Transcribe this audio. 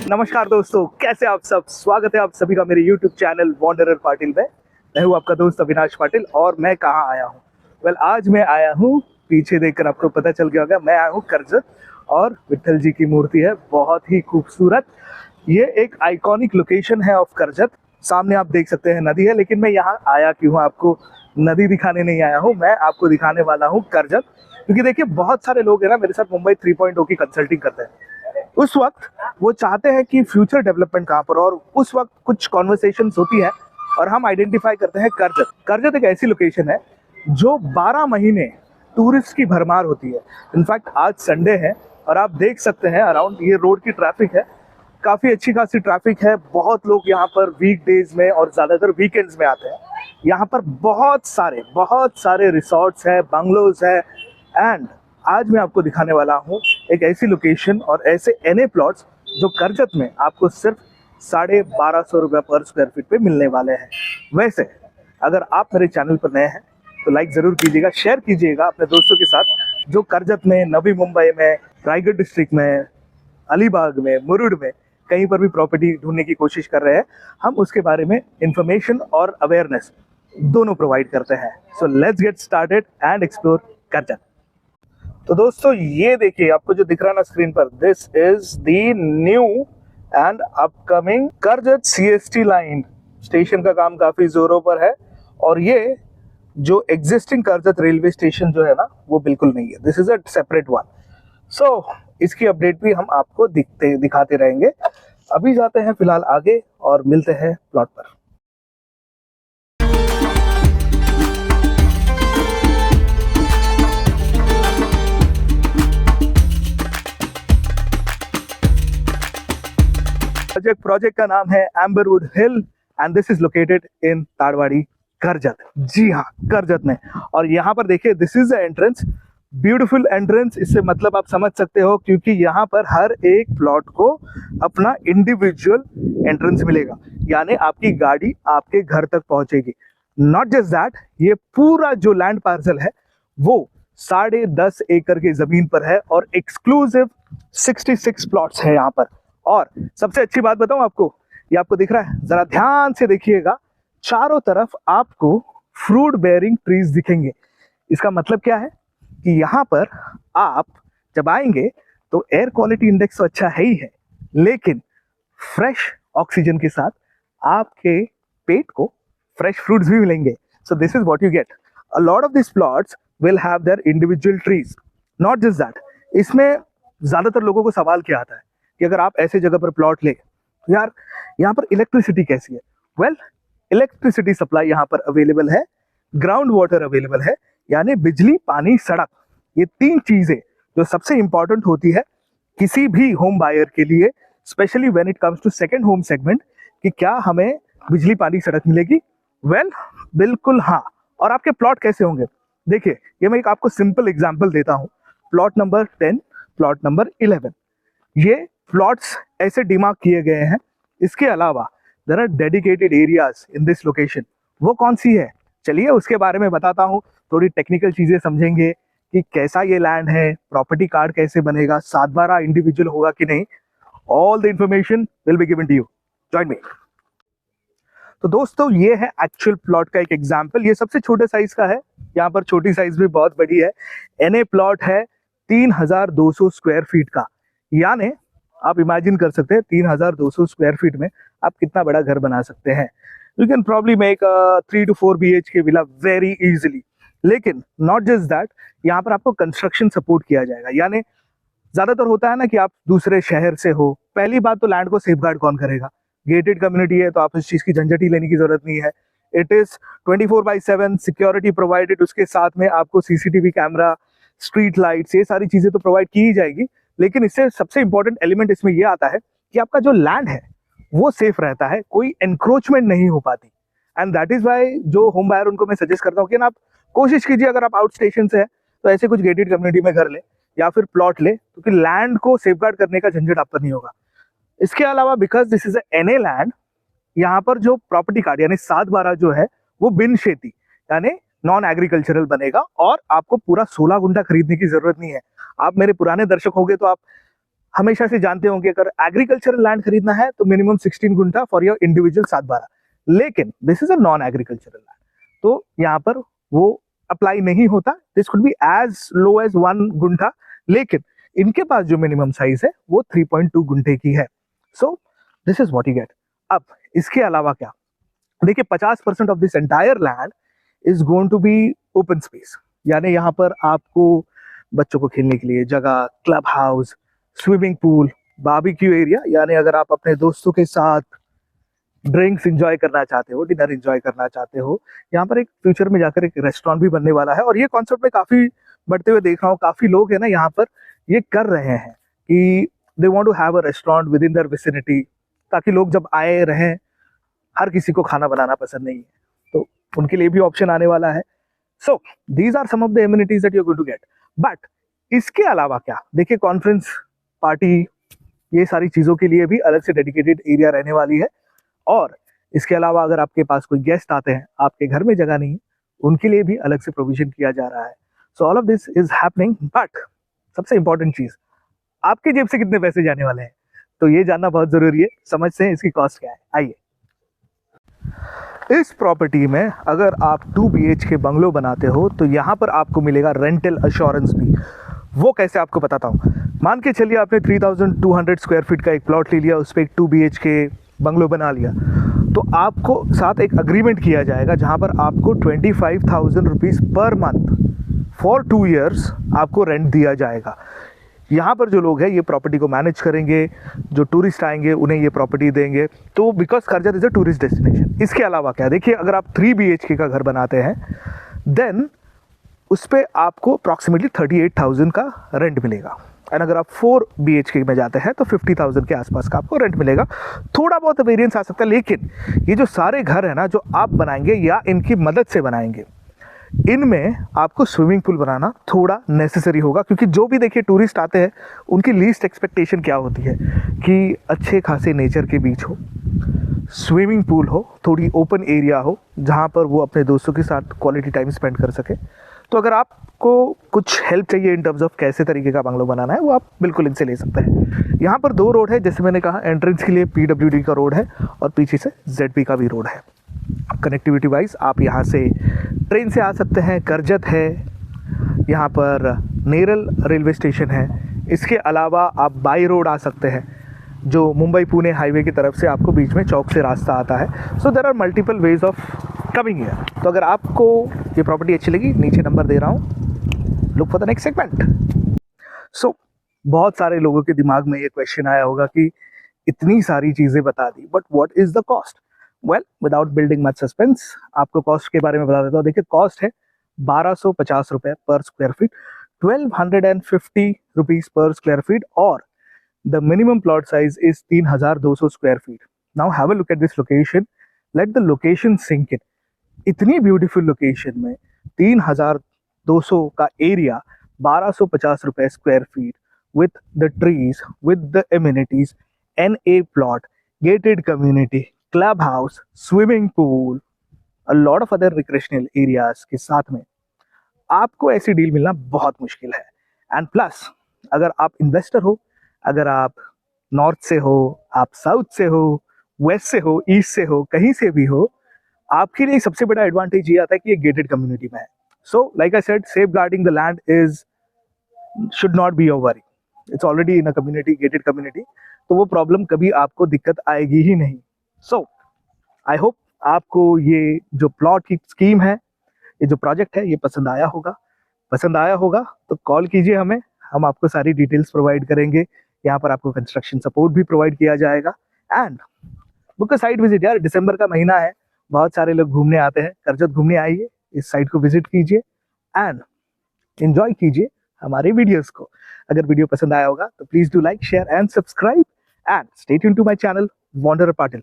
नमस्कार दोस्तों, कैसे आप सब। स्वागत है आप सभी का मेरे YouTube चैनल वॉन्डरर पाटिल में। मैं हूँ आपका दोस्त अविनाश पाटिल और मैं कहाँ आया हूँ। आज मैं आया हूँ, पीछे देखकर आपको पता चल गया होगा, मैं आया हूँ करजत और विट्ठल जी की मूर्ति है, बहुत ही खूबसूरत। ये एक आइकॉनिक लोकेशन है ऑफ करजत। सामने आप देख सकते हैं नदी है, लेकिन मैं यहाँ आया क्यों हूँ, आपको नदी दिखाने नहीं आया हूँ, मैं आपको दिखाने वाला हूँ करजत। क्योंकि देखिए बहुत सारे लोग हैं ना मेरे साथ मुंबई 3.0 की कंसल्टिंग करते हैं। उस वक्त वो चाहते हैं कि फ्यूचर डेवलपमेंट कहाँ पर, और उस वक्त कुछ कॉन्वर्सेशंस होती है और हम आइडेंटिफाई करते हैं करजत। करजत एक ऐसी लोकेशन है जो 12 महीने टूरिस्ट की भरमार होती है। इनफैक्ट आज संडे है और आप देख सकते हैं अराउंड ये रोड की ट्रैफिक है, काफ़ी अच्छी खासी ट्रैफिक है। बहुत लोग यहाँ पर वीकडेज में और ज़्यादातर वीकेंड्स में आते हैं। यहाँ पर बहुत सारे रिसोर्ट्स हैं, बंगलोज है। एंड आज मैं आपको दिखाने वाला हूँ एक ऐसी लोकेशन और ऐसे एनए प्लॉट्स जो करजत में आपको सिर्फ 1250 रुपये पर स्क्वायर फीट पे मिलने वाले हैं। वैसे अगर आप मेरे चैनल पर नए हैं तो लाइक ज़रूर कीजिएगा, शेयर कीजिएगा अपने दोस्तों के साथ जो करजत में, नवी मुंबई में, रायगढ़ डिस्ट्रिक्ट में, अलीबाग में, मुरुड में कहीं पर भी प्रॉपर्टी ढूंढने की कोशिश कर रहे हैं। हम उसके बारे में इंफॉर्मेशन और अवेयरनेस दोनों प्रोवाइड करते हैं। So let's get started and explore Karjat. तो दोस्तों ये देखिए, आपको जो दिख रहा है ना स्क्रीन पर, this is the new and upcoming Karjat CST line. Station का काम काफी जोरों पर है और ये जो एग्जिस्टिंग करजत रेलवे स्टेशन जो है ना वो बिल्कुल नहीं है, this is a separate one. So इसकी अपडेट भी हम आपको दिखाते रहेंगे। अभी जाते हैं फिलहाल आगे और मिलते हैं प्लॉट पर। प्रोजेक्ट का नाम है Amberwood hill and this is located in Tadwadi Karjat. जी हाँ, करजत में। और यहाँ पर देखिए, this is the entrance, beautiful entrance. इससे मतलब आप समझ सकते हो क्योंकि यहाँ पर हर एक प्लॉट को अपना इंडिविजुअल एंट्रेंस मिलेगा, यानी आपकी गाड़ी आपके घर तक पहुंचेगी। नॉट जस्ट दैट, ये पूरा जो लैंड पार्सल है वो 10.5 एकड़ की जमीन पर है और एक्सक्लूसिव 66 प्लॉट्स है यहाँ पर। और सबसे अच्छी बात बताऊं आपको, ये आपको दिख रहा है, जरा ध्यान से देखिएगा, चारों तरफ आपको फ्रूट बेयरिंग ट्रीज दिखेंगे। इसका मतलब क्या है कि यहाँ पर आप जब आएंगे तो एयर क्वालिटी इंडेक्स तो अच्छा है ही है, लेकिन फ्रेश ऑक्सीजन के साथ आपके पेट को फ्रेश फ्रूट्स भी मिलेंगे। सो this is what you gate. A lot of this plots will have their individual trees. Not just that, इसमें ज्यादातर लोगों को सवाल क्या आता है कि अगर आप ऐसे जगह पर प्लॉट ले तो यार यहाँ पर इलेक्ट्रिसिटी कैसी है। वेल, इलेक्ट्रिसिटी सप्लाई यहाँ पर अवेलेबल है, ग्राउंड वाटर अवेलेबल है, यानी बिजली, पानी, सड़क, ये 3 चीजें जो सबसे इंपॉर्टेंट होती है किसी भी होम बायर के लिए, specially when it comes to second home segment, कि क्या हमें बिजली, पानी, सड़क मिलेगी। वेल, बिल्कुल हाँ। और आपके प्लॉट कैसे होंगे, देखिए ये मैं एक आपको सिंपल एग्जाम्पल देता हूँ। प्लॉट नंबर 10, प्लॉट नंबर 11, ये प्लॉट्स ऐसे डिमार्क किए गए हैं। इसके अलावा there are dedicated areas in this location. वो कौन सी है, चलिए उसके बारे में बताता हूँ। थोड़ी टेक्निकल चीजें समझेंगे कि कैसा ये लैंड है, प्रॉपर्टी कार्ड कैसे बनेगा, 7/12 इंडिविजुअल होगा कि नहीं। All the information will be given to you, join me. तो दोस्तों ये है एक्चुअल प्लॉट का एक एग्जाम्पल। ये सबसे छोटे साइज का है, यहाँ पर छोटी साइज भी बहुत बड़ी है। एनए प्लॉट है 3200 स्क्वायर फीट का, यानी आप इमेजिन कर सकते हैं 3200 स्क्वायर फीट में आप कितना बड़ा घर बना सकते हैं। You can probably make 3 to 4 BHK villa very easily. लेकिन नॉट जस्ट दैट, यहाँ पर आपको कंस्ट्रक्शन सपोर्ट किया जाएगा। यानी ज्यादातर होता है ना कि आप दूसरे शहर से हो, पहली बात तो लैंड को सेफगार्ड कौन करेगा। गेटेड कम्युनिटी है तो आप इस चीज की झंझट ही लेने की जरूरत नहीं है। इट इज 24/7 सिक्योरिटी प्रोवाइडेड, उसके साथ में आपको CCTV कैमरा, स्ट्रीट लाइट्स, ये सारी चीजें तो प्रोवाइड की ही जाएगी। लेकिन इससे सबसे इंपॉर्टेंट एलिमेंट इसमें यह आता है कि आपका जो लैंड है वो सेफ रहता है, कोई एनक्रोचमेंट नहीं हो पाती। एंड दैट इज वाई जो होम बायर उनको मैं सजेस्ट करता हूँ कि ना आप कोशिश कीजिए, अगर आप आउट स्टेशन से है तो ऐसे कुछ गेटेड कम्युनिटी में घर ले या फिर प्लॉट ले, क्योंकि लैंड को सेफगार्ड करने का झंझट आप पर नहीं होगा। इसके अलावा because this is NA land, यहाँ पर जो प्रॉपर्टी कार्ड यानी 7/12 जो है वो बिन खेती यानी नॉन एग्रीकल्चरल बनेगा और आपको पूरा 16 गुंठा खरीदने की जरूरत नहीं है। आप मेरे पुराने दर्शक होंगे तो आप हमेशा से जानते होंगे अगर एग्रीकल्चरल लैंड खरीदना है तो मिनिमम 16 गुंठा फॉर योर इंडिविजुअल 7/12, लेकिन this is a non agricultural land, तो यहाँ पर वो अप्लाई नहीं होता। This could be as low as 1 गुंठा, लेकिन इनके पास जो मिनिमम साइज है वो 3.2 गुंठे की है। So this is what you get. अब इसके अलावा क्या, देखिए 50% of this entire land is going to be open space, यानी यहाँ पर आपको बच्चों को खेलने के लिए जगह, club house, swimming pool, barbecue area, यानी अगर आप अपने दोस्तों के साथ ड्रिंक्स एंजॉय करना चाहते हो, डिनर एंजॉय करना चाहते हो, यहाँ पर एक फ्यूचर में जाकर एक रेस्टोरेंट भी बनने वाला है। और ये कॉन्सेप्ट में काफी बढ़ते हुए देख रहा हूँ, काफी लोग है ना यहाँ पर ये कर रहे हैं कि they want to have a restaurant within their vicinity, ताकि लोग जब आए रहें, हर किसी को खाना बनाना पसंद नहीं है, तो उनके लिए भी ऑप्शन आने वाला है। So these are some of the amenities that you are going to get. But इसके अलावा क्या, देखिए कॉन्फ्रेंस, पार्टी, ये सारी चीजों के लिए भी अलग से डेडिकेटेड एरिया रहने वाली है। और इसके अलावा अगर आपके पास कोई गेस्ट आते हैं, आपके घर में जगह नहीं है, उनके लिए भी अलग से प्रोविजन किया जा रहा है। So all of this is happening. But सबसे इंपॉर्टेंट चीज, आपके जेब से कितने पैसे जाने वाले हैं, तो ये जानना बहुत जरूरी है। समझते हैं इसकी कॉस्ट क्या है, आइए। इस प्रॉपर्टी में अगर आप 2 BHK बंगलो बनाते हो तो यहाँ पर आपको मिलेगा रेंटल अश्योरेंस भी। वो कैसे आपको बताता हूँ। मान के चलिए आपने 3200 स्क्वायर फीट का एक प्लॉट ले लिया, उस पर एक 2 BHK बंगलो बना लिया, तो आपको साथ एक अग्रीमेंट किया जाएगा जहाँ पर आपको 25,000 rupees per month for 2 years आपको रेंट दिया जाएगा। यहाँ पर जो लोग हैं ये प्रॉपर्टी को मैनेज करेंगे, जो टूरिस्ट आएंगे उन्हें ये प्रॉपर्टी देंगे, तो because Karjat is a tourist destination. इसके अलावा क्या, देखिए अगर आप 3 BHK का घर बनाते हैं देन उस पर आपको अप्रॉक्सीमेटली 38,000 का रेंट मिलेगा, एंड अगर आप 4 BHK में जाते हैं तो 50,000 के आसपास का आपको रेंट मिलेगा। थोड़ा बहुत वेरिएंस आ सकता है, लेकिन ये जो सारे घर है ना जो आप बनाएंगे या इनकी मदद से बनाएंगे, इनमें आपको स्विमिंग पूल बनाना थोड़ा नेसेसरी होगा, क्योंकि जो भी देखिए टूरिस्ट आते हैं उनकी लीस्ट एक्सपेक्टेशन क्या होती है कि अच्छे खासे नेचर के बीच हो, स्विमिंग पूल हो, थोड़ी ओपन एरिया हो जहाँ पर वो अपने दोस्तों के साथ क्वालिटी टाइम स्पेंड कर सके। तो अगर आपको कुछ हेल्प चाहिए इन टर्म्स ऑफ कैसे तरीके का बंगलो बनाना है, वो आप बिल्कुल इनसे ले सकते हैं। यहाँ पर 2 रोड है, जैसे मैंने कहा एंट्रेंस के लिए PWD का रोड है और पीछे से ZP का भी रोड है। कनेक्टिविटी वाइज आप यहाँ से ट्रेन से आ सकते हैं, करजत है, यहाँ पर नेरल रेलवे स्टेशन है। इसके अलावा आप बाई रोड आ सकते हैं, जो मुंबई पुणे हाईवे की तरफ से आपको बीच में चौक से रास्ता आता है। So there are multiple ways of coming here. तो अगर आपको ये प्रॉपर्टी अच्छी लगी, नीचे नंबर दे रहा हूँ, look for the next segment. So बहुत सारे लोगों के दिमाग में ये क्वेश्चन आया होगा कि इतनी सारी चीज़ें बता दी, but what is the cost. Well, without building much suspense, आपको कॉस्ट के बारे में बता देता हूँ। देखिए कॉस्ट है 1250 रुपये पर स्क्वायर फीट, 1250 रुपीज़ पर स्क्वायर फीट, और the minimum plot size is 3,200 square feet. Now have a look at this location. Let the location sink in. इतनी ब्यूटीफुल लोकेशन में 3,200 का एरिया, 1250 रुपए square feet, with the trees, with the amenities, NA plot, gated community, club house, swimming pool, a lot of other recreational areas के साथ में आपको ऐसी deal मिलना बहुत मुश्किल है। एंड प्लस अगर आप इन्वेस्टर हो, अगर आप नॉर्थ से हो, आप साउथ से हो, वेस्ट से हो, ईस्ट से हो, कहीं से भी हो, आपके लिए सबसे बड़ा एडवांटेज ये आता है कि ये गेटेड कम्युनिटी में है। So like I said, safeguarding the land is should not be your worry. It's already in a community, gated community, तो वो प्रॉब्लम कभी आपको दिक्कत आएगी ही नहीं। सो आई होप आपको ये जो प्लॉट की स्कीम है, ये जो प्रोजेक्ट है, ये पसंद आया होगा। पसंद आया होगा तो कॉल कीजिए हमें, हम आपको सारी डिटेल्स प्रोवाइड करेंगे। यहाँ पर आपको कंस्ट्रक्शन सपोर्ट भी प्रोवाइड किया जाएगा। And book a site visit यार, दिसंबर का महीना है, बहुत सारे लोग घूमने आते हैं। करजत घूमने आइए, इस साइट को विजिट कीजिए एंड एंजॉय कीजिए हमारे वीडियोस को। अगर वीडियो पसंद आया होगा तो please do like, share and subscribe and stay tuned to my channel Wanderer Patil.